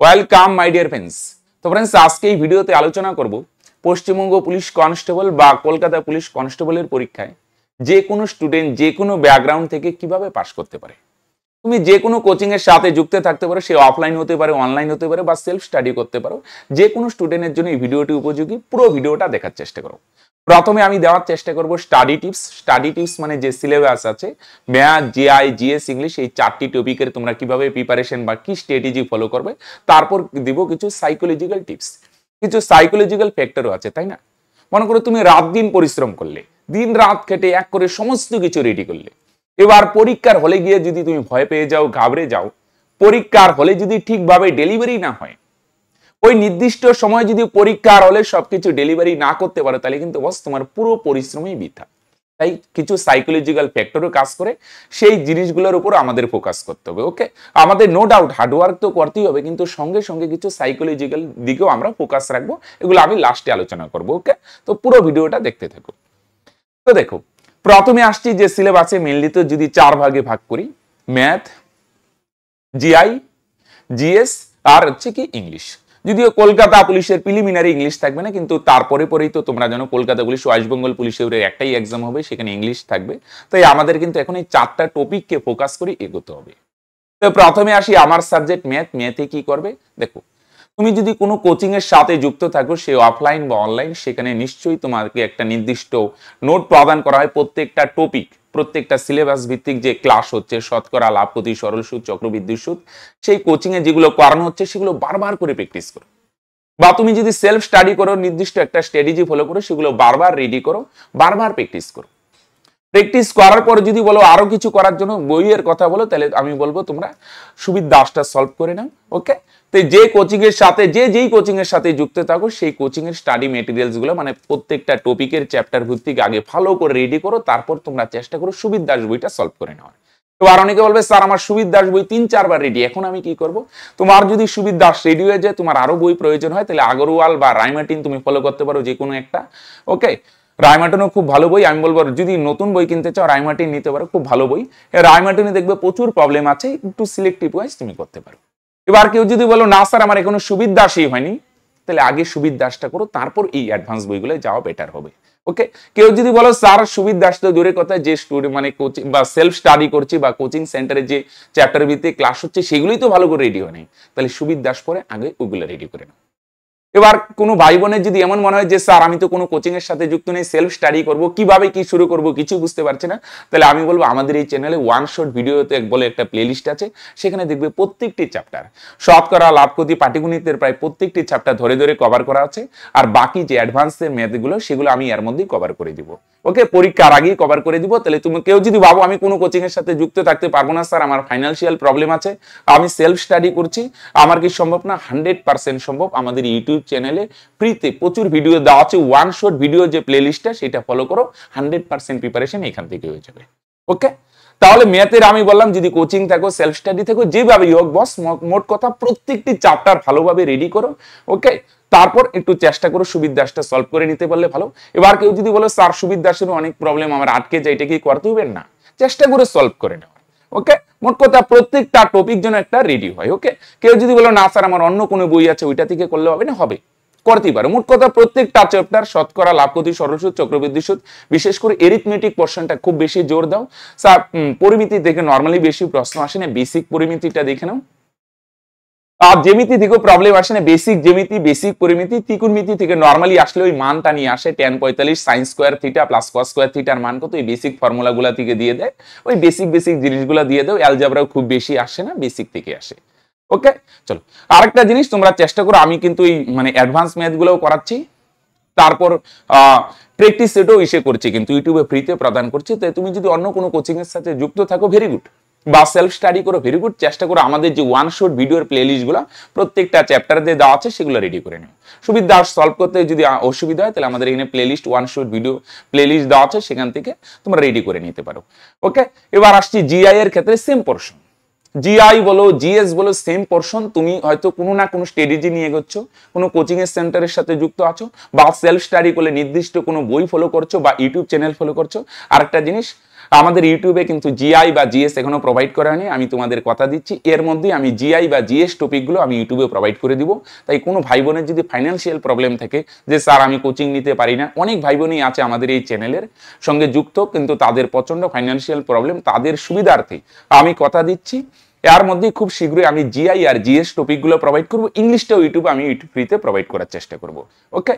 Welcome my dear friends. তো friends, আজকে এই ভিডিওতে আলোচনা করব পশ্চিমবঙ্গ পুলিশ কনস্টেবল বা কলকাতা পুলিশ কনস্টেবলের পরীক্ষায় যে কোনো স্টুডেন্ট যে কোনো ব্যাকগ্রাউন্ড থেকে কিভাবে পাস করতে পারে। তুমি যে কোনো কোচিং এর সাথে যুক্ত থাকতে পারো, সে অফলাইন হতে পারে, অনলাইন হতে পারে বা সেলফ স্টাডি করতে পারো। যে কোনো স্টুডেন্টের জন্য এই ভিডিওটি উপযোগী। পুরো ভিডিওটা দেখার চেষ্টা করো। প্রথমে আমি দেওয়ার চেষ্টা করব স্টাডি টিপস। স্টাডি টিপস মানে যে সিলেবাস আছে ম্যাথ, জিআই, জিএস, ইংলিশ, এই চারটি টপিকের তোমরা কিভাবে প্রিপারেশন বা কি স্ট্র্যাটেজি ফলো করবে। তারপর দিব কিছু সাইকোলজিক্যাল টিপস, কিছু সাইকোলজিক্যাল ফ্যাক্টরও আছে, তাই না? মনে করো তুমি রাত দিন পরিশ্রম করলে, দিন রাত খেটে এক করে সমস্ত কিছু রেডি করলে, এবার পরীক্ষার হলে গিয়ে যদি তুমি ভয় পেয়ে যাও, ঘাবড়ে যাও, পরীক্ষার হলে যদি ঠিকভাবে ডেলিভারি না হয়, ওই নির্দিষ্ট সময় যদি পরীক্ষার হলে সবকিছু ডেলিভারি না করতে পারো, তাহলে কিন্তু বস তোমার পুরো পরিশ্রমই বৃথা। তাই কিছু সাইকোলজিক্যাল ফ্যাক্টরও কাজ করে, সেই জিনিসগুলোর উপর আমাদের ফোকাস করতে হবে। ওকে, আমাদের নো ডাউট হার্ডওয়ার্ক তো করতেই হবে, কিন্তু সঙ্গে সঙ্গে কিছু সাইকোলজিক্যাল দিকেও আমরা ফোকাস রাখবো। এগুলো আমি লাস্টে আলোচনা করবো। ওকে, তো পুরো ভিডিওটা দেখতে থাকো। তো দেখো, প্রথমে আসছি যে সিলেবাসে মেনলি তো যদি 4 ভাগে ভাগ করি, ম্যাথ, জিআই, জিএস আর হচ্ছে কি ইংলিশ। যদিও কলকাতা পুলিশের প্রিলিমিনারি ইংলিশ থাকবে না, কিন্তু তারপরে পরেই তো তোমরা জানো কলকাতা পুলিশ, ওয়েস্ট বেঙ্গল পুলিশের একটাই এক্সাম হবে, সেখানে ইংলিশ থাকবে। তাই আমাদের কিন্তু এখন এই 4টা টপিককে ফোকাস করে এগোতে হবে। তো প্রথমে আসি আমার সাবজেক্ট ম্যাথ। ম্যাথে কি করবে দেখো, তুমি যদি কোনো কোচিং এর সাথে যুক্ত থাকো, সে অফলাইন বা অনলাইন, সেখানে নিশ্চয়ই তোমাকে একটা নির্দিষ্ট নোট প্রদান করা হয়। প্রত্যেকটা টপিক, প্রত্যেকটা সিলেবাস ভিত্তিক যে ক্লাস হচ্ছে, শতকরা, লাভপতি, সরল সুদ, চক্রবৃদ্ধি সুদ, সেই কোচিং এ যেগুলো করানো হচ্ছে সেগুলো বারবার করে প্র্যাকটিস করো। বা তুমি যদি সেলফ স্টাডি করো, নির্দিষ্ট একটা স্ট্র্যাটেজি ফলো করো, সেগুলো বারবার রেডি করো, বারবার প্র্যাকটিস করো। প্র্যাকটিস করার পর যদি বলো আরো কিছু করার জন্য বইয়ের কথা বলো, তাহলে আমি বলবো তোমরা সুবিধ দাসটা সলভ করে নাও। ওকে, তো যে কোচিং এর সাথে যেই কোচিং এর সাথে যুক্ত থাকো, সেই কোচিং এর স্টাডি মেটেরিয়ালস গুলো মানে প্রত্যেকটা টপিকের চ্যাপ্টার ভিত্তিক আগে ভালো করে রেডি করো, তারপর তোমরা চেষ্টা করো সুবিধ দাস বইটা সলভ করে নেওয়ার। এবার অনেকে বলবে স্যার আমার সুবিধ দাস বই 3-4 বার রেডি, এখন আমি কি করব? তোমার যদি সুবিধ দাস রেডি হয়ে যায়, তোমার আরো বই প্রয়োজন হয়, তাহলে আগরওয়াল বা রায়মার্টিন তুমি ফলো করতে পারো, যে কোনো একটা। ওকে, রায়মার্টিনও খুব ভালো বই। আমি বলবো যদি নতুন বই কিনতে চাও, রায়মার্টিন নিতে পারো, খুব ভালো বই। রায়মার্টিনে দেখবে প্রচুর প্রবলেম আছে, একটু সিলেক্টিভ ওয়াইজ তুমি করতে পারো। এবার কেউ যদি বলো না স্যার আমার এখনো সুবিধ দাসই হয়নি, তাহলে আগে সুবিধ দাসটা করো, তারপর এই অ্যাডভান্স বইগুলো যাওয়া বেটার হবে। ওকে, কেউ যদি বলো স্যার সুবিধ দাস তো দূরের কথা, যে স্টুডেন্ট মানে কোচিং বা সেলফ স্টাডি করছি বা কোচিং সেন্টারে যে চ্যাপ্টার ভিত্তিক ক্লাস হচ্ছে সেগুলোই তো ভালো করে রেডি হয় নাই, তাহলে সুবিধ দাস পরে আগে ওইগুলো রেডি করে নাও। এবার কোনো ভাই বোনের যদি এমন মনে হয় যে স্যার আমি তো কোনো কোচিং এর সাথে যুক্ত নেই, সেলফ স্টাডি করব, কিভাবে কি শুরু করব কিছু বুঝতে পারছি না, তাহলে আমি বলবো আমাদের এই চ্যানেলে ওয়ান শট ভিডিওতে বলে একটা প্লেলিস্ট আছে, সেখানে দেখবে প্রত্যেকটি চ্যাপ্টার, শতকরা, লাভপতি, পাটিগণিতের প্রায় প্রত্যেকটি চ্যাপ্টার ধরে ধরে কভার করা আছে। আর বাকি যে অ্যাডভান্সের ম্যাথগুলো সেগুলো আমি এর মধ্যেই কভার করে দিব। ওকে, পরীক্ষার আগেই কভার করে দিব। তাহলে তুমি কেউ যদি ভাবো আমি কোনো কোচিং এর সাথে যুক্ত থাকতে পারবো না স্যার, আমার ফাইন্যান্সিয়াল প্রবলেম আছে, আমি সেলফ স্টাডি করছি, আমার কি সম্ভব না? 100% সম্ভব। আমাদের ইউটিউব চ্যানেলে ফ্রিতে প্রচুর ভিডিও দেওয়া আছে, ওয়ান শট ভিডিও যে প্লেলিস্টটা সেটা ফলো করো, 100% প্রিপারেশন এখান থেকে হয়ে যাবে। ওকে, তাহলে ম্যাথের আমি বললাম যদি কোচিং থাকো, সেলফ স্টাডি থাকো, যেভাবেই হোক বস, মোট কথা প্রত্যেকটি চ্যাপ্টার ভালোভাবে রেডি করো। ওকে, তারপর একটু চেষ্টা করো সুবিধ দাসটা সলভ করে নিতে পারলে ভালো। এবার কেউ যদি বলো স্যার সুবিধ দাসের অনেক প্রবলেম আমার আটকে যায়, এটা কি করতে হবে? না, চেষ্টা করে সলভ করে নাও। ওকে, মোট কথা প্রত্যেকটা টপিক যেন একটা রেডি হয়। ওকে, কেউ যদি বলো না স্যার আমার অন্য কোনো বই আছে, ওইটা থেকে করলে হবে না, হবে, করতেই পারো। মোট কথা প্রত্যেকটা চ্যাপ্টার, শতকরা, লাভপতি, সরল সুদ, চক্রবৃদ্ধি সুদ, বিশেষ করে এরিথমেটিক পোরশনটা খুব বেশি জোর দাও। স্যার পরিমিতি থেকে নরমালি বেশি প্রশ্ন আসে না, বেসিক পরিমিতিটা দেখে নাও। আর জ্যামিতি থেকেও প্রবলেম আসে না, বেসিক জ্যামিতি, বেসিক পরিমিতি, ত্রিকোণমিতি থেকে নরমালি আসলে ওই মানটা নিয়ে আসে, tan 45 sin square theta plus cos square থিটার মান কত, এই বেসিক ফর্মুলাগুলা থেকে দিয়ে দেয়। ওই বেসিক জিনিসগুলো দিয়ে দাও। অ্যালজেব্রাও খুব বেশি আসে না, বেসিক থেকে আসে। ওকে, চলো আরেকটা জিনিস তোমরা চেষ্টা করো, আমি কিন্তু এই মানে অ্যাডভান্স ম্যাথ গুলোও করাচ্ছি, তারপর প্র্যাকটিস সেটও ইসে করছি, কিন্তু ইউটিউবে ফ্রিতে প্রদান করছি। তাই তুমি যদি অন্য কোনো কোচিং এর সাথে যুক্ত থাকো, ভেরি গুড, বা সেলফ স্টাডি করো, ভেরি গুড। চেষ্টা করো আমাদের যে ওয়ান শট ভিডিওর প্লেলিস্ট গুলো প্রত্যেকটা চ্যাপ্টার দিয়ে দেওয়া আছে, সেগুলো রেডি করে নিও। সুবিধা সলভ করতে যদি অসুবিধা হয়, তাহলে আমাদের এখানে playlist one shot video playlist দেওয়া আছে, সেখান থেকে তোমরা রেডি করে নিতে পারো। ওকে, এবার আসছি জিআই এর ক্ষেত্রে সেম পোরশন। জিআই বলো, জিএস বলো, সেম পোরশন। তুমি হয়তো কোনো না কোনো স্ট্র্যাটেজি নিয়ে এগোচ্ছ, কোনো কোচিং এর সেন্টারের সাথে যুক্ত আছো, বা সেলফ স্টাডি করলে নির্দিষ্ট কোনো বই ফলো করছো, বা ইউটিউব চ্যানেল ফলো করছো। আরেকটা জিনিস, আমাদের ইউটিউবে কিন্তু জিআই বা জিএস এখনো প্রোভাইড করা হয়নি, আমি তোমাদের কথা দিচ্ছি এর মধ্যে আমি জিআই বা জিএস টপিকগুলো আমি ইউটিউবে প্রোভাইড করে দিব। তাই কোনো ভাই বোনের যদি ফাইন্যান্সিয়াল প্রবলেম থাকে যে স্যার আমি কোচিং নিতে পারি না, অনেক ভাই বোনই আছে আমাদের এই চ্যানেলের সঙ্গে যুক্ত, কিন্তু তাদের প্রচন্ড ফাইন্যান্সিয়াল প্রবলেম, তাদের সুবিধার্থে আমি কথা দিচ্ছি এর মধ্যে খুব শীঘ্রই আমি জিআই আর জিএস টপিকগুলো প্রোভাইড করব, ইংলিশটাও ইউটিউবে আমি ফ্রিতে প্রোভাইড করার চেষ্টা করব। ওকে,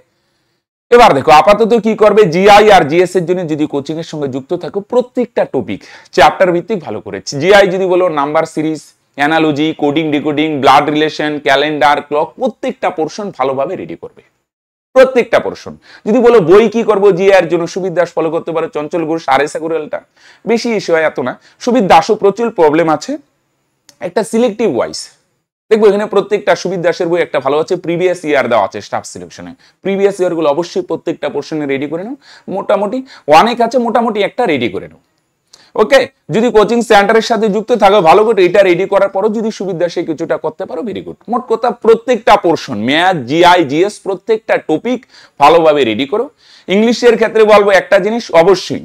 এবার দেখো আপাতত কি করবে, জিআই আর জিএস এর জন্য যদি কোচিং এর সঙ্গে যুক্ত থাকো প্রত্যেকটা টপিক চ্যাপ্টার ভিত্তিক ভালো করে। জিআই যদি বলো number series, analogy, coding decoding, blood relation, calendar, clock, প্রত্যেকটা পোরশন ভালোভাবে রেডি করবে, প্রত্যেকটা পোরশন। যদি বলো বই কি করবো, জিআই এর জন্য সুবিধ দাস ফলো করতে পারো, চঞ্চল ঘোষ, আর এস আগুরালটা বেশি ইস্যু হয় এত না, সুবিধ দাসও প্রচুর প্রবলেম আছে, একটা সিলেক্টিভ ওয়াইজ দেখবো এখানে প্রত্যেকটা সুবিধ দাসের বই একটা ভালো আছে, প্রিভিয়াস ইয়ার দেওয়া আছে স্টাফ সিলেকশনে, প্রিভিয়াস ইয়ার গুলো অবশ্যই প্রত্যেকটা পোরশনে রেডি করে নাও, মোটামুটি অনেক আছে, মোটামুটি একটা রেডি করে নাও। ওকে, যদি কোচিং সেন্টারের সাথে যুক্ত থাকো ভালো করে, এটা রেডি করার পরও যদি সুবিধ দাসে কিছুটা করতে পারো ভেরি গুড। মোট কথা প্রত্যেকটা পোরশন ম্যাথ, জিআই, জিএস প্রত্যেকটা টপিক ভালোভাবে রেডি করো। ইংলিশের ক্ষেত্রে বলবো একটা জিনিস, অবশ্যই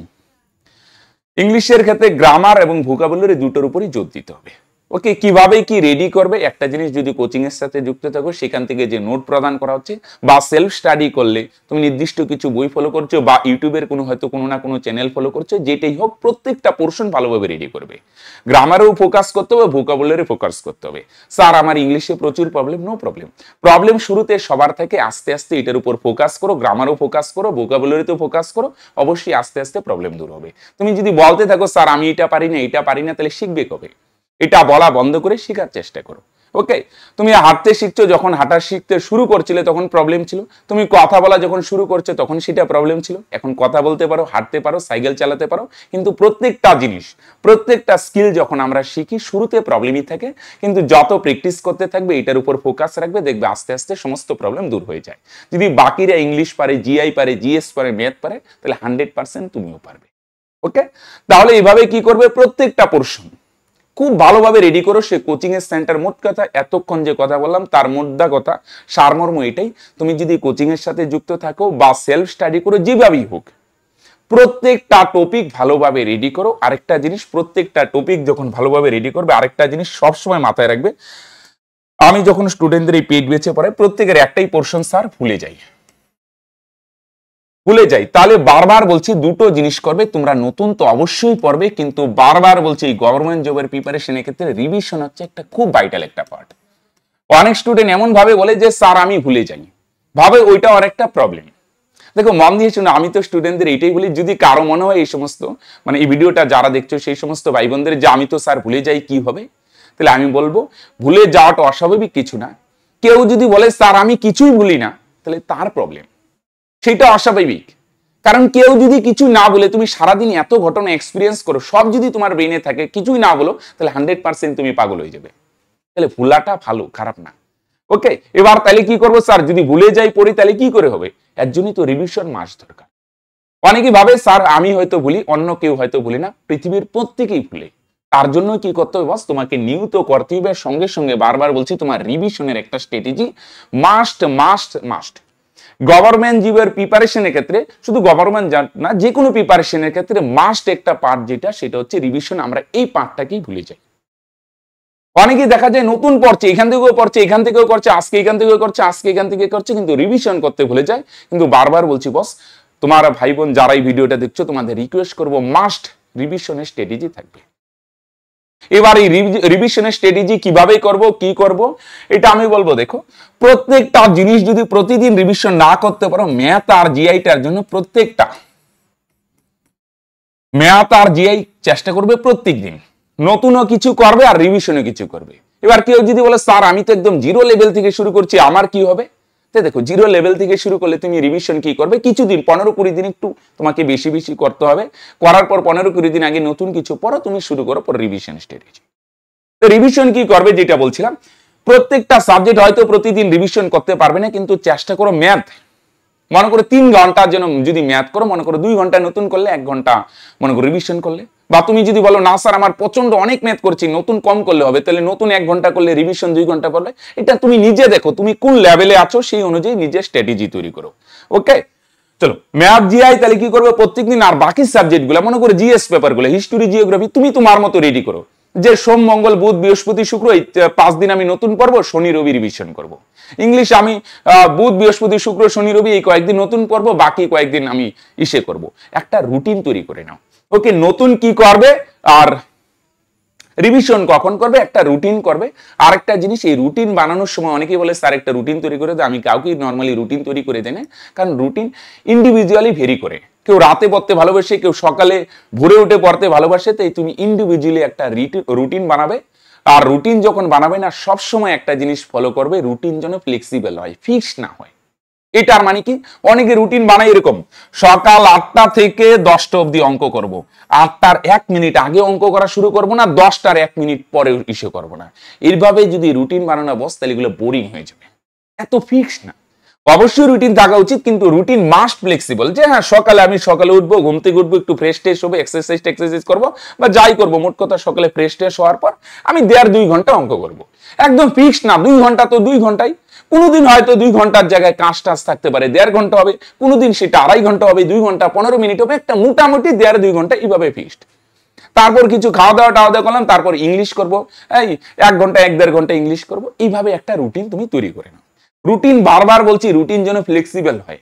ইংলিশের ক্ষেত্রে গ্রামার এবং ভোকাবুলারি দুটোর উপরই জোর দিতে হবে। ওকে, কিভাবে কি রেডি করবে, একটা জিনিস যদি কোচিং এর সাথে যুক্ত থাকো সেখান থেকে যে নোট প্রদান করা হচ্ছে বা সেলফ স্টাডি করলে তুমি নির্দিষ্ট কিছু বই ফলো করছো বা ইউটিউবের কোনো হয়তো কোনো না কোনো চ্যানেল ফলো করছো, যেটাই হোক প্রত্যেকটা পোরশন ভালোভাবে রেডি করবে। গ্রামারেও ফোকাস করতে হবে, ভোকাবুলারি ফোকাস করতে হবে। স্যার আমার ইংলিশে প্রচুর প্রবলেম, নো প্রবলেম, প্রবলেম শুরুতে সবার থেকে, আস্তে আস্তে এটার উপর ফোকাস করো, গ্রামারও ফোকাস করো, ভোকাবুলারিতেও ফোকাস করো, অবশ্যই আস্তে আস্তে প্রবলেম দূর হবে। তুমি যদি বলতে থাকো স্যার আমি এটা পারি না এটা পারি না, তাহলে শিখবে কবে? এটা বলা বন্ধ করে শেখার চেষ্টা করো। ওকে, তুমি হাঁটতে শিখছো, যখন হাঁটা শিখতে শুরু করছিলে তখন প্রবলেম ছিল, তুমি কথা বলা যখন শুরু করছো তখন সেটা প্রবলেম ছিল, এখন কথা বলতে পারো, হাঁটতে পারো, সাইকেল চালাতে পারো, কিন্তু প্রত্যেকটা জিনিস, প্রত্যেকটা স্কিল যখন আমরা শিখি শুরুতে প্রবলেমই থাকে, কিন্তু যত প্র্যাকটিস করতে থাকবে এটার উপর ফোকাস রাখবে, দেখবে আস্তে আস্তে সমস্ত প্রবলেম দূর হয়ে যায়। যদি বাকিরা ইংলিশ পারে, জিআই পারে, জিএস পারে, ম্যাথ পারে, তাহলে 100% তুমিও পারবে। ওকে, তাহলে এইভাবে কি করবে, প্রত্যেকটা পোরশন খুব ভালোভাবে রেডি করো। সে কোচিং এর সেন্টার, মোট কথা এতক্ষণ যে কথা বললাম তার মোদ্দা কথা সারমর্ম এটাই, তুমি যদি কোচিং এর সাথে যুক্ত থাকো বা সেলফ স্টাডি করো, যেভাবেই হোক প্রত্যেকটা টপিক ভালোভাবে রেডি করো। আরেকটা জিনিস, প্রত্যেকটা টপিক যখন ভালোভাবে রেডি করবে, আরেকটা জিনিস সবসময় মাথায় রাখবে, আমি যখন স্টুডেন্টদের এই পেড বেচে পড়াই প্রত্যেকের একটাই পোরশন স্যার ভুলে যাই, তাহলে বারবার বলছি দুটো জিনিস করবে, তোমরা নতুন তো অবশ্যই পড়বে, কিন্তু বারবার বলছি এই গভর্নমেন্ট জবের প্রিপারেশনের ক্ষেত্রে রিভিশন হচ্ছে একটা খুব ভাইটাল একটা পার্ট। অনেক স্টুডেন্ট এমন ভাবে বলে যে স্যার আমি ভুলে যাই, ভাবে ওইটা আরেকটা প্রবলেম। দেখো মন দিয়ে শুনো, আমি তো স্টুডেন্টদের এইটাই বলি, যদি কারো মনে হয় এই সমস্ত মানে এই ভিডিওটা যারা দেখছো সেই সমস্ত ভাই বোনদের যে আমি তো স্যার ভুলে যাই কি হবে, তাহলে আমি বলবো ভুলে যাওয়াটা অস্বাভাবিক কিছু না। কেউ যদি বলে স্যার আমি কিছুই ভুলি না, তাহলে তার প্রবলেম, সেটা অস্বাভাবিক। কারণ কেউ যদি কিছু না বলে, তুমি সারাদিন এত ঘটনা এক্সপিরিয়েন্স করো, সব যদি তোমার ব্রেনে থাকে, কিছুই না বলো, তাহলে 100% তুমি পাগল হয়ে যাবে। তাহলে ভুলাটা ভালো, খারাপ না। ওকে, এবার তাহলে কি করবো স্যার, যদি ভুলে যাই পড়ি তাহলে কি করে হবে? এর জন্যই তো রিভিশন মাস্ট দরকার। অনেকেই ভাবে স্যার আমি হয়তো ভুলি, অন্য কেউ হয়তো ভুলি না, পৃথিবীর প্রত্যেকেই ভুলে। তার জন্য কি করতে হবে বস, তোমাকে নিয়মিত করতে হবে, সঙ্গে সঙ্গে বারবার বলছি তোমার রিভিশনের একটা strategy must must must. Government জবের প্রিপারেশনের ক্ষেত্রে, শুধু গভর্নমেন্ট না, যে কোনো প্রিপারেশনের ক্ষেত্রে মাস্ট একটা পার্ট যেটা, সেটা হচ্ছে রিভিশন। আমরা এই পার্টটাকেই ভুলে যাই। অনেকেই দেখা যায় নতুন পড়ছে, এখান থেকেও পড়ছে, এখান থেকেও করছে, আজকে এখান থেকেও করছে, আজকে এখান থেকে করছে, কিন্তু রিভিশন করতে ভুলে যায়। কিন্তু বারবার বলছি বস, তোমার ভাই বোন যারা এই ভিডিওটা দেখছো, তোমাদের রিকোয়েস্ট করবো মাস্ট রিভিশনের স্ট্র্যাটেজি থাকবে। এবার এই রিভিশনের স্ট্র্যাটেজি কিভাবে করব, কি করব, এটা আমি বলবো। দেখো প্রত্যেকটা জিনিস যদি প্রতিদিন রিভিশন না করতে পারো, ম্যাথ আর জিআইটার জন্য প্রত্যেকটা ম্যাথ আর জিআই চেষ্টা করবে প্রত্যেকদিন নতুনও কিছু করবে আর রিভিশনও কিছু করবে। এবার কেউ যদি বলে স্যার আমি তো একদম জিরো লেভেল থেকে শুরু করছি, আমার কি হবে? তো দেখো জিরো লেভেল থেকে শুরু করলে তুমি রিভিশন কি করবে, কিছুদিন 15-20 দিন একটু তোমাকে বেশি বেশি করতে হবে, করার পর 15-20 দিন আগে নতুন কিছু পড়ো, তুমি শুরু করো পর রিভিশন স্ট্র্যাটেজি। তো রিভিশন কি করবে, যেটা বলছিলাম, প্রত্যেকটা সাবজেক্ট হয়তো প্রতিদিন রিভিশন করতে পারবে না, কিন্তু চেষ্টা করো ম্যাথ, মনে করো 3 ঘন্টার জন্য যদি ম্যাথ করো, মনে করো 2 ঘন্টা নতুন করলে, 1 ঘন্টা মনে করো রিভিশন করলে। বা তুমি যদি বলো না স্যার আমার প্রচন্ড অনেক ম্যাথ করছি, নতুন কম করলে হবে, তাহলে নতুন 1 ঘন্টা করলে, রিভিশন 2 ঘন্টা করলে। এটা তুমি নিজে দেখো তুমি কোন লেভেলে আছো, সেই অনুযায়ী নিজের স্ট্র্যাটেজি তৈরি করো। ওকে, চলো ম্যাথ জিআই তাহলে কি করবে প্রত্যেকদিন, আর বাকি সাবজেক্টগুলো মনে করো জিএস পেপারগুলো হিস্টোরি জিওগ্রাফি তুমি তোমার মতো রেডি করো, যে সোম মঙ্গল বুধ বৃহস্পতি শুক্র এই 5 দিন আমি নতুন পড়ব, শনি রবি রিভিশন করব। ইংলিশ আমি বুধ বৃহস্পতি শুক্র শনি রবি এই কয়েকদিন নতুন পড়ব, বাকি কয়েকদিন আমি ইসে করব। একটা রুটিন তৈরি করে নাও। ওকে, নতুন কি করবে আর রিভিশন কখন করবে, একটা রুটিন করবে। আর একটা জিনিস, এই রুটিন বানানোর সময় অনেকেই বলে স্যার একটা রুটিন তৈরি করে দেয়, আমি কাউকে নর্মালি রুটিন তৈরি করে দেয় না, কারণ রুটিন ইন্ডিভিজুয়ালি ভেরি করে। কেউ রাতে পড়তে ভালোবাসে, কেউ সকালে ভোরে উঠে পড়তে ভালোবাসে, তাই তুমি ইন্ডিভিজুয়ালি একটা রুটিন বানাবে। আর রুটিন যখন বানাবে না, সবসময় একটা জিনিস ফলো করবে, রুটিন যেন ফ্লেক্সিবল হয়, ফিক্স না হয়। এটার মানে কি, অনেকে রুটিন বানায় এরকম, সকাল 8টা থেকে 10টা অবধি অঙ্ক করব, 8টার 1 মিনিট আগে অঙ্ক করা শুরু করব না, 10টার 1 মিনিট পরে ইস্যু করব না। এইভাবে যদি রুটিন বানানো বস, তাহলে এগুলো বোরিং হয়ে যাবে, এত ফিক্স না। অবশ্যই রুটিন থাকা উচিত, কিন্তু রুটিন মাস্ট ফ্লেক্সিবল, যে হ্যাঁ সকালে উঠবো, ঘুম থেকে উঠবো, একটু ফ্রেশ ট্রেশ হবে, এক্সারসাইজ করবো বা যাই করবো, মোট কথা সকালে ফ্রেশ ট্রেশ হওয়ার পর আমি 1.5-2 ঘন্টা অঙ্ক করব। একদম ফিক্স না 2 ঘন্টা তো 2 ঘন্টাই, কোনোদিন হয়তো 2 ঘন্টার জায়গায় কাজ টাজ থাকতে পারে 1.5 ঘন্টা হবে, কোনোদিন সেটা 2.5 ঘন্টা হবে, 2 ঘন্টা 15 মিনিট হবে, একটা মোটামুটি 1.5-2 ঘন্টা এইভাবে ফিক্সড। তারপর কিছু খাওয়া দাওয়া করলাম, তারপর ইংলিশ করব, এই 1 ঘন্টা 1-1.5 ঘন্টা ইংলিশ করব। এইভাবে একটা রুটিন তুমি তৈরি করে নাও। রুটিন বারবার বলছি, রুটিন যেন ফ্লেক্সিবল হয়।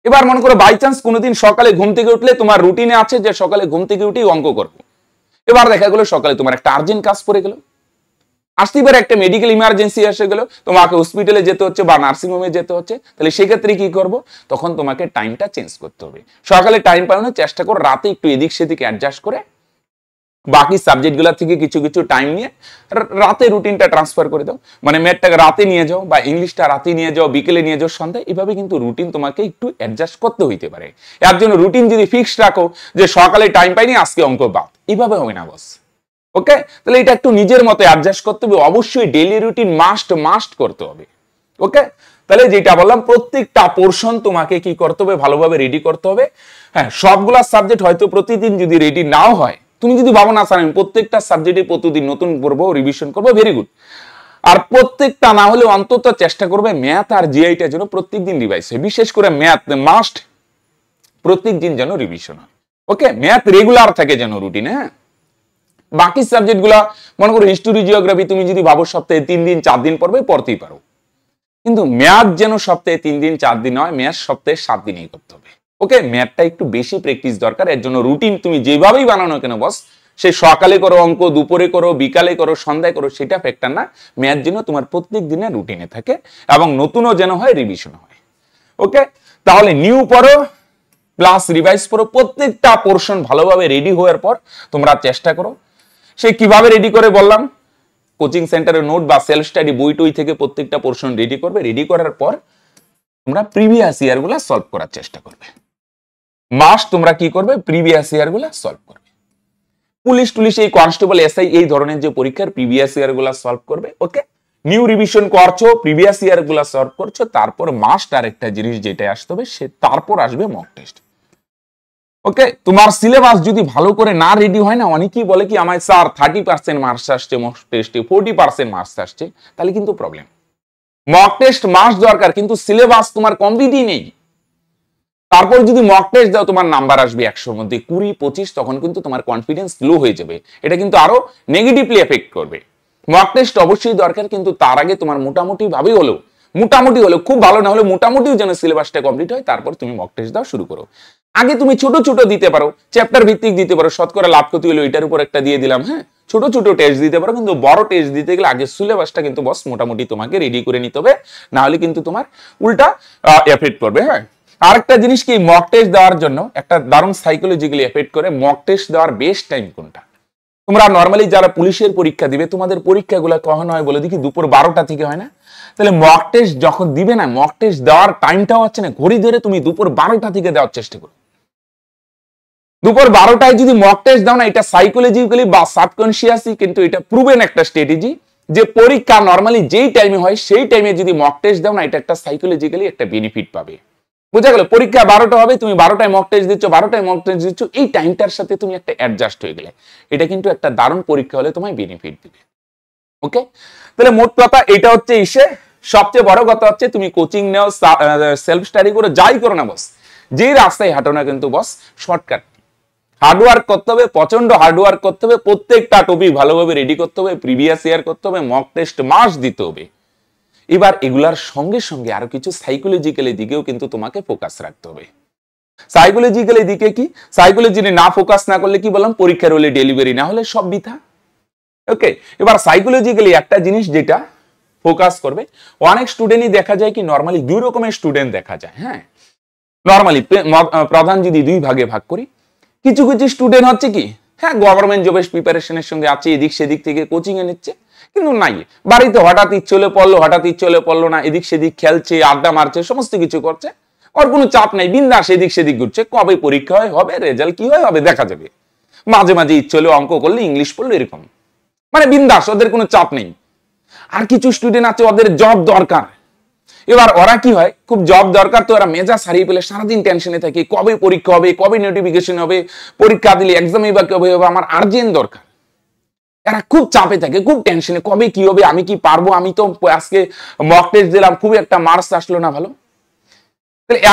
এবার মনে করো বাই চান্স কোনোদিন সকালে ঘুম থেকে উঠলে তোমার রুটিনে আছে যে সকালে ঘুম থেকে উঠেই অঙ্ক করবো, এবার দেখা গেলো সকালে তোমার একটা আর্জেন্ট কাজ পড়ে গেল, আসতেই পারে একটা মেডিকেল ইমার্জেন্সি এসে গেল, তোমাকে হসপিটালে যেতে হচ্ছে বা নার্সিং হোমে যেতে হচ্ছে, তাহলে সেক্ষেত্রে কি করব, তখন তোমাকে টাইমটা চেঞ্জ করতে হবে। সকালে টাইম পাওয়ানোর চেষ্টা করো, রাতে একটু এদিক সেদিক অ্যাডজাস্ট করে বাকি সাবজেক্টগুলো থেকে কিছু কিছু টাইম নিয়ে রাতে রুটিনটা ট্রান্সফার করে দাও, মানে ম্যাথটাকে রাতে নিয়ে যাও বা ইংলিশটা রাতে নিয়ে যাও, বিকেলে নিয়ে যাও, সন্ধ্যায়। এভাবে কিন্তু রুটিন তোমাকে একটু অ্যাডজাস্ট করতে হইতে পারে। এর জন্য রুটিন যদি ফিক্সড রাখো যে সকালে টাইম পাইনি আজকে অঙ্ক বাদ, এইভাবে হবে না বস। ওকে, তাহলে এটা একটু নিজের মতো অ্যাডজাস্ট করতে হবে, অবশ্যই ডেইলি রুটিন মাস্ট করতে হবে। ওকে, তাহলে যেটা বললাম প্রত্যেকটা পোরশন তোমাকে কি করতে হবে, ভালোভাবে রেডি করতে হবে। হ্যাঁ, সবগুলা সাবজেক্ট হয়তো প্রতিদিন যদি রেডি নাও হয়, তুমি যদি ভাবো না স্যার আমি প্রত্যেকটা সাবজেক্টে প্রতিদিন নতুন পড়বো, রিভিশন করবো, ভেরি গুড। আর প্রত্যেকটা না হলে অন্তত চেষ্টা করবে ম্যাথ আর জিআইটা যেন প্রত্যেকদিন রিভাইজ হয়, বিশেষ করে ম্যাথ মাস্ট প্রত্যেকদিন যেন রিভিশন হয়। ওকে, ম্যাথ রেগুলার থাকে যেন রুটিনে। হ্যাঁ, বাকি সাবজেক্টগুলো মনে করো হিস্টোরি জিওগ্রাফি তুমি যদি ভাবো সপ্তাহে 3 দিন 4 দিন পড়বে, পড়তেই পারো, কিন্তু ম্যাথ যেন সপ্তাহে 3 দিন 4 দিন হয়, ম্যাথ সপ্তাহে 7 দিনই করতে হবে। ওকে, ম্যাথটা একটু বেশি প্র্যাকটিস দরকার। এর জন্য রুটিন তুমি যেভাবেই বানানো কেন বস, সে সকালে করো অঙ্ক, দুপুরে করো, বিকালে করো, সন্ধ্যায় করো, সেটা ফ্যাক্টর না। ম্যাথ যেন তোমার প্রত্যেক দিনের রুটিনে থাকে এবং নতুনও যেন হয়, রিভিশন হয়। ওকে, তাহলে নিউ পড়ো প্লাস রিভাইজ করো, প্রত্যেকটা পোরশন ভালোভাবে রেডি হওয়ার পর তোমরা চেষ্টা করো। সে কিভাবে রেডি করে বললাম, কোচিং সেন্টারের নোট বা সেলফ স্টাডি বই টই থেকে প্রত্যেকটা পোরশন রেডি করবে। রেডি করার পর তোমরা প্রিভিয়াস ইয়ারগুলো সলভ করার চেষ্টা করবে। মাস্ট তোমরা কি করবে, প্রিভিয়াস ইয়ারগুলো সলভ করবে। পুলিশ টুলিশ এই কনস্টেবল এসআই এই ধরনের যে পরীক্ষার প্রিভিয়াস ইয়ারগুলো সলভ করবে। ওকে, নিউ রিভিশন করছো, প্রিভিয়াস ইয়ারগুলো সলভ করছো, তারপর মাস্ট আরেকটা জিনিস যেটা আসতে হবে, সে তারপর আসবে মক টেস্ট। ওকে, তোমার সিলেবাস যদি ভালো করে না রেডি হয় না, অনেকেই বলে কি আমার স্যার 30% মার্কস আসছে মক টেস্টে, 40% মার্কস আসছে, তাহলে কিন্তু প্রবলেম। মক টেস্ট মার্কস দরকার, কিন্তু সিলেবাস তোমার কমপ্লিটই নেই। তারপর যদি মক টেস্ট দাও, তোমার নাম্বার আসবে 100-র মধ্যে 20-25, তখন কিন্তু তোমার কনফিডেন্স লো হয়ে যাবে। এটা কিন্তু আরো নেগেটিভলি এফেক্ট করবে। মক টেস্ট অবশ্যই দরকার, কিন্তু তার আগে তোমার মোটামুটি হলেও খুব ভালো না হলে মোটামুটিও যেন সিলেবাসটা কমপ্লিট হয়, তারপর তুমি মক টেস্ট দাও শুরু করো। আগে তুমি ছোট ছোট দিতে পারো, চ্যাপ্টার ভিত্তিক দিতে পারো, শতকরা লাভ ক্ষতি হলো এটার উপর একটা দিয়ে দিলাম। হ্যাঁ, ছোট ছোট টেস্ট দিতে পারো, কিন্তু বড় টেস্ট দিতে গেলে আগে সিলেবাসটা কিন্তু বস মোটামুটি তোমাকে রেডি করে নিতে হবে, না হলে কিন্তু তোমার উল্টা এফেক্ট করবে। হ্যাঁ, আরেকটা জিনিস কি, মক টেস্ট দেওয়ার জন্য একটা দারুণ সাইকোলজিক্যালি এফেক্ট করে, মক টেস্ট দেওয়ার বেস্ট টাইম কোনটা। তোমরা নর্মালি যারা পুলিশের পরীক্ষা দিবে, তোমাদের পরীক্ষাগুলো কখন হয় বলে দেখি, দুপুর 12টা থেকে হয় না? তাহলে মক টেস্ট যখন দিবে না, মক টেস্ট দেওয়ার টাইমটাও হচ্ছে না, ঘড়ি ধরে তুমি দুপুর 12টা থেকে দেওয়ার চেষ্টা করো। দুপুর 12টায় যদি মক টেস্ট দাও না, এটা সাইকোলজিক্যালি বা সাবকনসিয়াসলি কিন্তু এটা প্রুভেন একটা স্ট্র্যাটেজি, যে পরীক্ষা নর্মালি যেই টাইমে হয় সেই টাইমে যদি মক টেস্ট দাও না, এটা একটা সাইকোলজিক্যালি একটা বেনিফিট পাবে। বুঝা গেল? পরীক্ষা 12টা হবে, তুমি 12টায় মক টেস্ট দিচ্ছ, 12টায় মক টেস্ট দিচ্ছ, এই টাইমটার সাথে তুমি একটা অ্যাডজাস্ট হয়ে গেলে, এটা কিন্তু একটা দারুণ পরীক্ষা হলে তোমায় বেনিফিট দিবে। ওকে, তাহলে মোট কথা এটা হচ্ছে সবচেয়ে বড় কথা হচ্ছে তুমি কোচিং নাও, সেলফ স্টাডি করো, যাই করো না বস, যেই রাস্তায় হাঁটো না কিন্তু বস শর্টকাট, হার্ডওয়ার্ক করতে হবে, প্রচন্ড হার্ডওয়ার্ক করতে হবে, প্রত্যেকটা টপিক ভালোভাবে রেডি করতে হবে, প্রিভিয়াস ইয়ার করতে হবে, মক টেস্ট মাস দিতে হবে। এবার এগুলার সঙ্গে সঙ্গে আরো কিছু সাইকোলজিক্যালি দিকেও কিন্তু তোমাকে ফোকাস রাখতে হবে। সাইকোলজিক্যালি দিকে কি, সাইকোলজি না ফোকাস না করলে কি বললাম, পরীক্ষার হলে ডেলিভারি না হলে সব বৃথা। ওকে, এবার সাইকোলজিক্যালি একটা জিনিস যেটা ফোকাস করবে, অনেক স্টুডেন্টই দেখা যায় কি নরমালি দুই রকমের স্টুডেন্ট দেখা যায়। হ্যাঁ, নরমালি প্রধান যদি দুই ভাগে ভাগ করি, কিছু কিছু স্টুডেন্ট হচ্ছে কি, হ্যাঁ গভর্নমেন্ট জবের প্রিপারেশনের সঙ্গে আছে, এদিক সেদিক থেকে কোচিং এ নিচ্ছে, কিন্তু নাই বাড়িতে হঠাৎ ইচ্ছে হলে পড়লো, হঠাৎ ইচ্ছে হলে পড়লো না, এদিক সেদিক খেলছে, আড্ডা মারছে, সমস্ত কিছু করছে, ওর কোনো চাপ নাই, বিন্দাস এদিক সেদিক ঘুরছে, কবে পরীক্ষা হয় হবে, রেজাল্ট কি হয় হবে দেখা যাবে, মাঝে মাঝে ইচ্ছে হলে অঙ্ক করলে, ইংলিশ পড়লো, এরকম মানে বিন্দাস, ওদের কোনো চাপ নেই। আর কিছু স্টুডেন্ট আছে ওদের জব দরকার, এবার ওরা কি হয়, খুব জব দরকার তো ওরা মেজাজ হারিয়ে পেলে সারাদিন টেনশনে থাকে, কবে পরীক্ষা হবে, কবে নোটিফিকেশন হবে, পরীক্ষা দিলে এক্সামে বা কবে হবে, আমার আর্জেন্ট দরকার। এরা খুব চাপে থাকে, খুব টেনশনে, কবে কি হবে, আমি কি পারবো, আমি তো আজকে মক টেস্ট দিলাম, খুব একটা মার্কস আসলো না ভালো।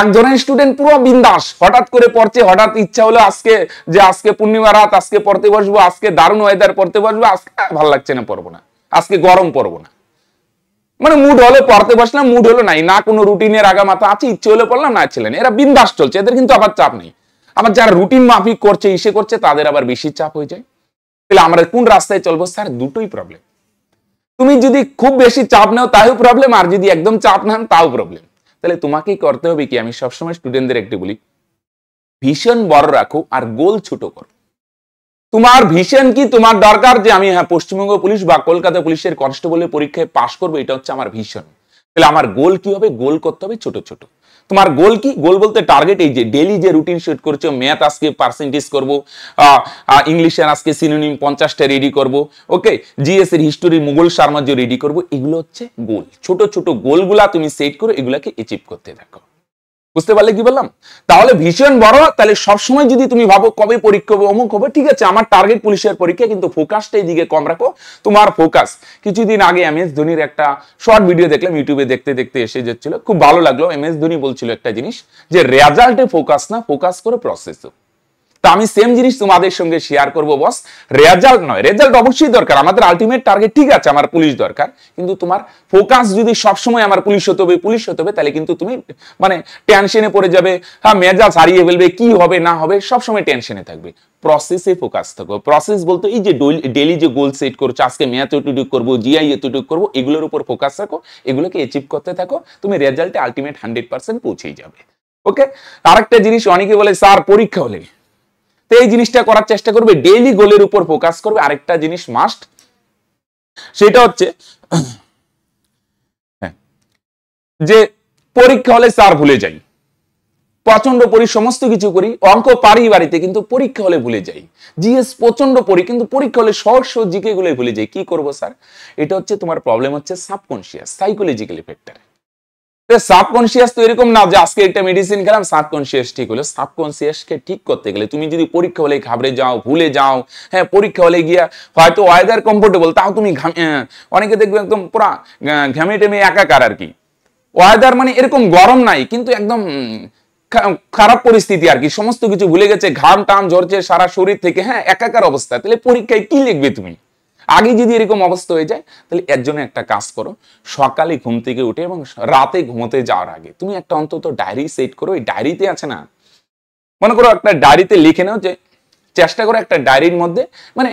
একজনের স্টুডেন্ট পুরো বিন্দাস, হঠাৎ করে পড়ছে, হঠাৎ ইচ্ছা হলো আজকে যে আজকে পূর্ণিমা রাত, আজকে পড়তে বসবো, আজকে দারুণ ওয়েদার পড়তে বসবো, আজকে ভালো লাগছে না পড়বো না, আজকে গরম পড়বো না, মানে মুড হলো পড়তে বসলাম, মুড হলো নাই, না কোনো রুটিনের আগা মাথা আছে, ইচ্ছে হলে পড়লাম, না ছিলেন, এরা বিন্দাস চলছে, এদের কিন্তু আবার চাপ নেই। আবার যারা রুটিন মাফিক করছে, ইসে করছে, তাদের আবার বেশি চাপ হয়ে যায়। তাহলে আমরা কোন রাস্তায় চলবো স্যার? দুটোই প্রবলেম। তুমি যদি খুব বেশি চাপ নাও তাও প্রবলেম, আর যদি একদম চাপ নেন তাও প্রবলেম। তাহলে তোমাকেই করতে হবে কি, আমি সবসময় স্টুডেন্টদের একটু বলি, ভিশন বড় রাখো আর গোল ছোট করো। তোমার ভিশন কি, তোমার দরকার যে আমি হ্যাঁ পশ্চিমবঙ্গ পুলিশ বা কলকাতা পুলিশের কনস্টেবলের পরীক্ষায় পাশ করবো, এটা হচ্ছে আমার ভিশন। তাহলে আমার গোল কি হবে? গোল করতে হবে ছোট ছোট। তোমার গোল কি? গোল বলতে টার্গেট এই যে ডেইলি যে রুটিন সেট করছো, ম্যাথ আজকে পার্সেন্টেজ করবো, ইংলিশের আজকে সিনোনিম 50টা রেডি করবো, ওকে, জিএস এর হিস্টোরি মুঘল সাম্রাজ্য রেডি করবো, এগুলো হচ্ছে গোল। ছোট ছোট গোলগুলা তুমি সেট করো, এগুলাকে অ্যাচিভ করতে থাকো। বুঝতে পারলে কি বললাম? তাহলে ভীষণ বড়, তাহলে সবসময় যদি তুমি ভাবো কবে পরীক্ষা হবে, অমুক হবে, ঠিক আছে, আমার টার্গেট পুলিশের পরীক্ষা, কিন্তু ফোকাসটা এইদিকে কম রাখো। তোমার ফোকাস, কিছুদিন আগে এমএস ধোনির একটা শর্ট ভিডিও দেখলাম, ইউটিউবে দেখতে দেখতে এসে যাচ্ছিল, খুব ভালো লাগলো। এমএস ধোনি বলছিল একটা জিনিস, যে রেজাল্টে ফোকাস না, ফোকাস করো প্রসেসে। তো আমি সেম জিনিস তোমাদের সঙ্গে শেয়ার করবো বস, রেজাল্ট নয়, রেজাল্ট অবশ্যই দরকার, আমাদের আলটিমেট টার্গেট ঠিক আছে, আমার পুলিশ দরকার, কিন্তু তোমার ফোকাস যদি সবসময় আমার পুলিশ হতে হবে, পুলিশ হতে হবে, তাহলে কিন্তু তুমি মানে টেনশনে পড়ে যাবে, হ্যাঁ মেজাজ হারিয়ে ফেলবে, কি হবে না হবে সবসময় টেনশনে থাকবে। প্রসেসে ফোকাস থাকো। প্রসেস বলতে এই যে ডেইলি যে গোল সেট করছো, আজকে ম্যাথ এতটুকু করবো, জিআই এতটুকু করবো, এগুলোর উপর ফোকাস রাখো, এগুলোকে অ্যাচিভ করতে থাকো, তুমি রেজাল্টে আলটিমেট 100% পৌঁছেই যাবে। ওকে, আরেকটা জিনিস অনেকে বলে স্যার পরীক্ষা হলে, তো এই জিনিসটা করার চেষ্টা করবে, ডেইলি গোলের উপর ফোকাস করবে। আরেকটা জিনিস মাস্ট, সেটা হচ্ছে যে পরীক্ষা হলে স্যার ভুলে যাই, প্রচন্ড পড়ি, সমস্ত কিছু করি, অঙ্ক পারি বাড়িতে, কিন্তু পরীক্ষা হলে ভুলে যাই, জিএস প্রচন্ড পড়ি, কিন্তু পরীক্ষা হলে সহজ সহজ জিকে গুলো ভুলে যাই, কি করবো স্যার? এটা হচ্ছে তোমার প্রবলেম, হচ্ছে সাবকনশিয়াস সাইকোলজিক্যাল ফ্যাক্টর। সাবকনশিয়াস তো এরকম না যে আজকে একটা মেডিসিন খেলাম সাবকনশিয়াস ঠিক হলো। সাবকনশিয়াসকে ঠিক করতে গেলে তুমি যদি পরীক্ষা হলে ঘাবড়ে যাও, ভুলে যাও, হ্যাঁ পরীক্ষা হলে গিয়া হয়তো ওয়েদার কমফোর্টেবল, তাও তুমি অনেকে দেখবে একদম পুরা ঘামে টেমে একাকার আর কি, ওয়েদার মানে এরকম গরম নাই, কিন্তু একদম খারাপ পরিস্থিতি আর কি, সমস্ত কিছু ভুলে গেছে, ঘাম টাম ঝরছে সারা শরীর থেকে, হ্যাঁ একাকার অবস্থা। তাহলে পরীক্ষায় কি লিখবে তুমি? আগে যদি এরকম অবস্থা হয়ে যায়, তাহলে এর জন্য একটা কাজ করো, সকালে ঘুম থেকে উঠে এবং রাতে ঘুমোতে যাওয়ার আগে তুমি একটা অন্তত ডায়েরি সেট করো। এই ডায়েরিতে আছে না, মনে করো একটা ডায়েরিতে লিখে নাও, যে চেষ্টা করো একটা ডায়েরির মধ্যে, মানে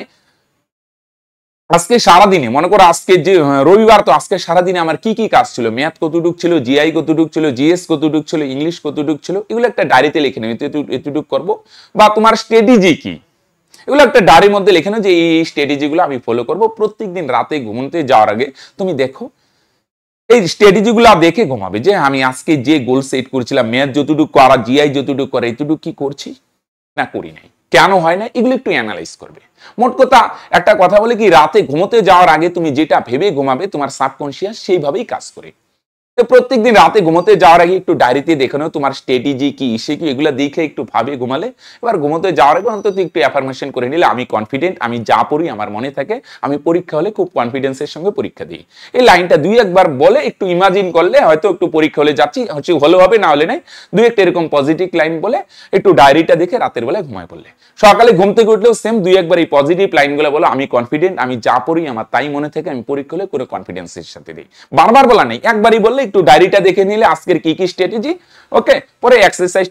আজকে সারাদিনে, মনে করো আজকে যে রবিবার, তো আজকে সারাদিনে আমার কি কি কাজ ছিল, ম্যাথ কতটুক ছিল, জিআই কতটুক ছিল, জিএস কতটুক ছিল, ইংলিশ কতটুক ছিল, এগুলো একটা ডায়েরিতে লিখে নাও, এতটুক করবো। বা তোমার স্ট্র্যাটেজি কি, এগুলো একটা ডায়েরির মধ্যে লিখে নাও, যে এই স্ট্র্যাটেজিগুলো আমি ফলো করবো। প্রত্যেকদিন রাতে ঘুমোতে যাওয়ার আগে তুমি দেখো, এই স্ট্র্যাটেজিগুলো দেখে ঘুমাবে, যে আমি আজকে যে গোল সেট করেছিলাম, ম্যাথ যতটুকু করা, জিআই যতটুকু করে, এতটুকু কি করছি না করি নাই, কেন হয় না, এগুলো একটু অ্যানালাইজ করবে। মোট কথা একটা কথা বলে কি, রাতে ঘুমোতে যাওয়ার আগে তুমি যেটা ভেবে ঘুমাবে, তোমার সাবকনশিয়াস সেইভাবেই কাজ করে। প্রত্যেকদিন রাতে ঘুমোতে যাওয়ার আগে একটু ডায়েরিতে দেখে নাও তোমার স্ট্র্যাটেজি কি, ইসে কি, এগুলো দেখে একটু ভাবে ঘুমালে এবার ঘুমোতে যাওয়ার আগে অন্তত একটু অ্যাফার্মেশন করে নিলে আমি কনফিডেন্ট, আমি যা পড়ি আমার মনে থাকে, আমি পরীক্ষা হলে খুব কনফিডেন্সের সঙ্গে পরীক্ষা দিই। এই লাইনটা দুই একবার বলে একটু ইমাজিন করলে হয়তো একটু পরীক্ষা হলে যাচ্ছি, হচ্ছে হলে হবে না হলে নাই, দুই একটা এরকম পজিটিভ লাইন বলে একটু ডায়েরিটা দেখে রাতের বেলায় ঘুমায় পড়লে, সকালে ঘুম থেকে উঠলেও সেম দুই একবার এই পজিটিভ লাইনগুলো বলো, আমি কনফিডেন্ট, আমি যা পড়ি আমার তাই মনে থাকে, আমি পরীক্ষা হলে করে কনফিডেন্সের সাথে দিই। বারবার বলা নেই, একবারই বললে একটু ডায়েরিটা দেখে নিলে আজকের কি কি স্ট্র্যাটেজি, ওকে, পরে এক্সারসাইজ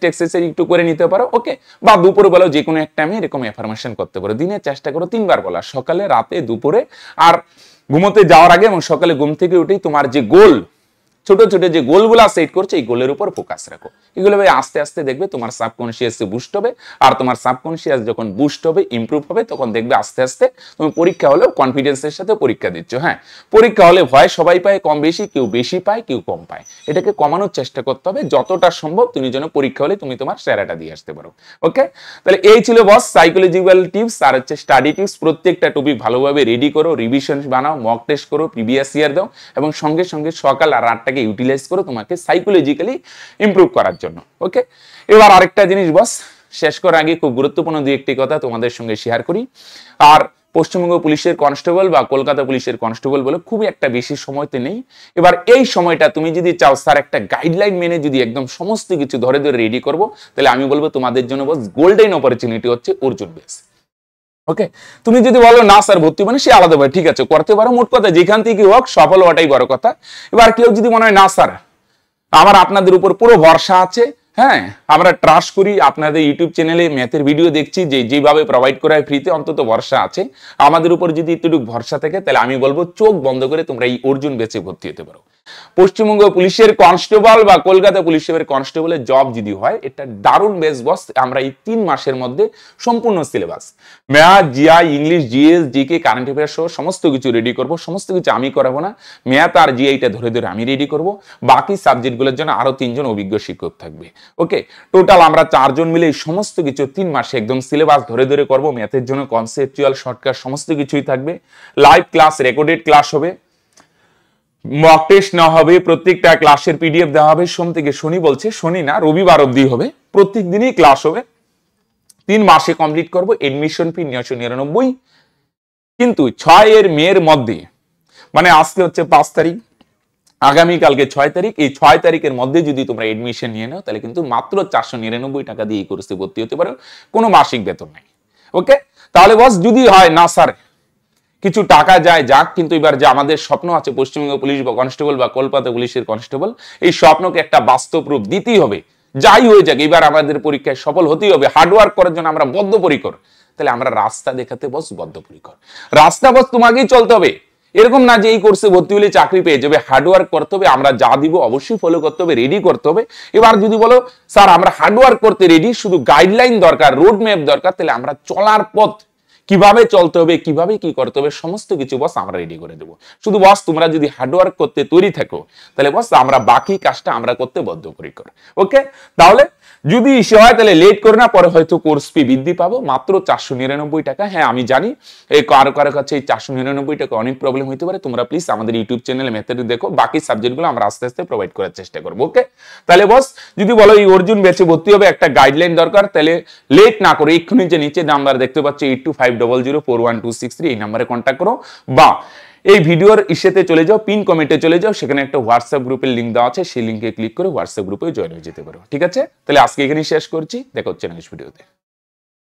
একটু করে নিতে পারো, ওকে, বা দুপুরে বলো যে কোনো একটা আমি এরকম অ্যাফার্মেশন করতে পারো, দিনে চেষ্টা করো 3 বার বলা, সকালে, রাতে, দুপুরে, আর ঘুমোতে যাওয়ার আগে এবং সকালে ঘুম থেকে উঠেই তোমার যে গোল, ছোট ছোট যে গোলগুলো সেট করছে এই গোলের উপর ফোকাস রাখো। এগুলো ভাই আস্তে আস্তে দেখবে তোমার সাবকনশিয়াস বুস্ট হবে, আর তোমার সাবকনশিয়াস যখন বুস্ট হবে, ইমপ্রুভ হবে, তখন দেখবে আস্তে আস্তে তুমি পরীক্ষা হলেও কনফিডেন্সের সাথে পরীক্ষা দিচ্ছ। হ্যাঁ, পরীক্ষা হলে ভয় সবাই পায় কম বেশি, কেউ বেশি পায় কেউ কম পায়, এটাকে কমানোর চেষ্টা করতে হবে যতটা সম্ভব, তুমি যেন পরীক্ষা হলে তুমি তোমার সেরাটা দিয়ে আসতে পারো। ওকে, তাহলে এই ছিল বস সাইকোলজিক্যাল টিপস আর হচ্ছে স্টাডি টিপস। প্রত্যেকটা টপিক ভালোভাবে রেডি করো, রিভিশন বানাও, মক টেস্ট করো, প্রিভিয়াস ইয়ার দাও, এবং সঙ্গে সঙ্গে সকাল আর রাতটাকে ইউটিলাইজ করো তোমাকে সাইকোলজিক্যালি ইমপ্রুভ করার জন্য। ওকে, এবার আরেকটা জিনিস বস শেষ করার আগে খুব গুরুত্বপূর্ণ দুই একটি কথা তোমাদের সঙ্গে শেয়ার করি। আর পশ্চিমবঙ্গ পুলিশের কনস্টেবল বা কলকাতা পুলিশের কনস্টেবল বলে খুবই একটা বেশি সময়তে নেই। এবার এই সময়টা তুমি যদি চাও স্যার একটা গাইডলাইন মেনে যদি একদম সমস্ত কিছু ধরে ধরে রেডি করব, তাহলে আমি বলবো তোমাদের জন্য বস গোল্ডেন অপরচুনিটি হচ্ছে অর্জুন বেস। ওকে, তুমি যদি বলো না স্যার ভর্তি মানে সে আলাদা ভাই, ঠিক আছে করতে পারো, মোট কথা যেখান থেকে হোক সফল হওয়াটাই বড় কথা। এবার কেউ যদি মনে হয় না স্যার আমার আপনাদের উপর পুরো ভরসা আছে, হ্যাঁ আমরা ট্রাস্ট করি, আপনাদের ইউটিউব চ্যানেলে ম্যাথের ভিডিও দেখছি যে যেভাবে প্রোভাইড করা হয় ফ্রিতে, অন্তত ভরসা আছে, আমাদের উপর যদি একটুটুকু ভরসা থাকে, তাহলে আমি বলবো চোখ বন্ধ করে তোমরা এই অর্জুন বেচে ভর্তি হতে পারো। পশ্চিমবঙ্গ পুলিশের কনস্টেবল বা কলকাতা পুলিশের কনস্টেবলের জব যদি হয়, এটা দারুণ বেস বস। আমরা এই 3 মাসের মধ্যে সম্পূর্ণ syllabus math, GI, English, GS, GK, current affairs সহ সমস্ত কিছু রেডি করব। সমস্ত কিছু আমি করাবো না, ম্যাথ আর জিআইটা ধরে ধরে আমি রেডি করব, বাকি সাবজেক্টগুলোর জন্য আরো 3 জন অভিজ্ঞ শিক্ষক থাকবে। ওকে, টোটাল আমরা 4 জন মিলে এই সমস্ত কিছু 3 মাসে একদম সিলেবাস ধরে ধরে করব। ম্যাথের জন্য কনসেপচুয়াল, শর্টকাট সমস্ত কিছুই থাকবে, লাইভ ক্লাস, রেকর্ডেড ক্লাস হবে, মক টেস্ট না হবে, প্রত্যেকটা ক্লাসের পিডিএফ দেওয়া হবে, সোম থেকে শনি, বলছে শনি না রবিবার অবধি হবে, প্রত্যেক দিনই ক্লাস হবে, 3 মাসে কমপ্লিট করব। এডমিশন ফি 999, কিন্তু 6 মের মধ্যে, মানে আজকে হচ্ছে 5 তারিখ, আগামীকালকে 6 তারিখ, এই 6 তারিখের মধ্যে যদি তোমরা এডমিশন নিয়ে নাও, তাহলে কিন্তু মাত্র 499 টাকা দিয়ে এই কোর্সে ভর্তি হতে পারো, কোনো মাসিক বেতন নাই। ওকে, তাহলে বস যদি হয় না স্যার কিছু টাকা যায় যাক, কিন্তু এবার যে আমাদের স্বপ্ন আছে পশ্চিমবঙ্গ পুলিশ বা কনস্টেবল বা কলকাতা পুলিশের কনস্টেবল, এই স্বপ্নকে একটা বাস্তব রূপ দিতেই হবে, যাই হয়ে যাক এবার আমাদের পরীক্ষায় সফল হতেই হবে, হার্ডওয়ার্ক করার জন্য আমরা বদ্ধপরিকর, তাহলে আমরা রাস্তা দেখাতে বস বদ্ধপরিকর। রাস্তা বস তোমাকেই চলতে হবে, এরকম না যে এই কোর্সে ভর্তি হলে চাকরি পেয়ে যাবে, হার্ডওয়ার্ক করতে হবে, আমরা যা দিব অবশ্যই ফলো করতে হবে, রেডি করতে হবে। এবার যদি বলো স্যার আমরা হার্ডওয়ার্ক করতে রেডি, শুধু গাইডলাইন দরকার, রোড ম্যাপ দরকার, তাহলে আমরা চলার পথ কিভাবে চলতে হবে, কিভাবে কি করতে হবে, সমস্ত কিছু বস আমরা রেডি করে দেবো। শুধু বস তোমরা যদি হার্ডওয়ার্ক করতে তৈরি থাকো, তাহলে বস আমরা বাকি কাজটা আমরা করতে বদ্ধপরিকর। ওকে, তাহলে যদি ইস্যু হয় তাহলে লেট করে না, পরে হয়তো কোর্স ফি বৃদ্ধি পাবো মাত্র 499 টাকা। হ্যাঁ আমি জানি এই কারো কারো কাছে এই 499 টাকা অনেক প্রবলেম হতে পারে, তোমরা প্লিজ আমাদের ইউটিউব চ্যানেলে মেথড দেখো, বাকি সাবজেক্টগুলো আমরা আস্তে আস্তে প্রোভাইড করার চেষ্টা করবো। ওকে, তাহলে বস যদি বলো এই অর্জুন ব্যাচে ভর্তি হবে, একটা গাইডলাইন দরকার, তাহলে লেট না করে এক্ষুনি যে নিচে নাম্বার দেখতে পাচ্ছ 8250041263 এই নাম্বারে কন্ট্যাক্ট করো, বা এই ভিডিওর ইসেতে চলে যাও, পিন কমেন্টে চলে যাও, সেখানে একটা হোয়াটসঅ্যাপ গ্রুপের লিঙ্ক দেওয়া আছে, সেই লিঙ্কে ক্লিক করে হোয়াটসঅ্যাপ গ্রুপে জয়েন হয়ে যেতে পারো। ঠিক আছে, তাহলে আজকে এখানেই শেষ করছি, দেখা হচ্ছে নেক্সট ভিডিওতে।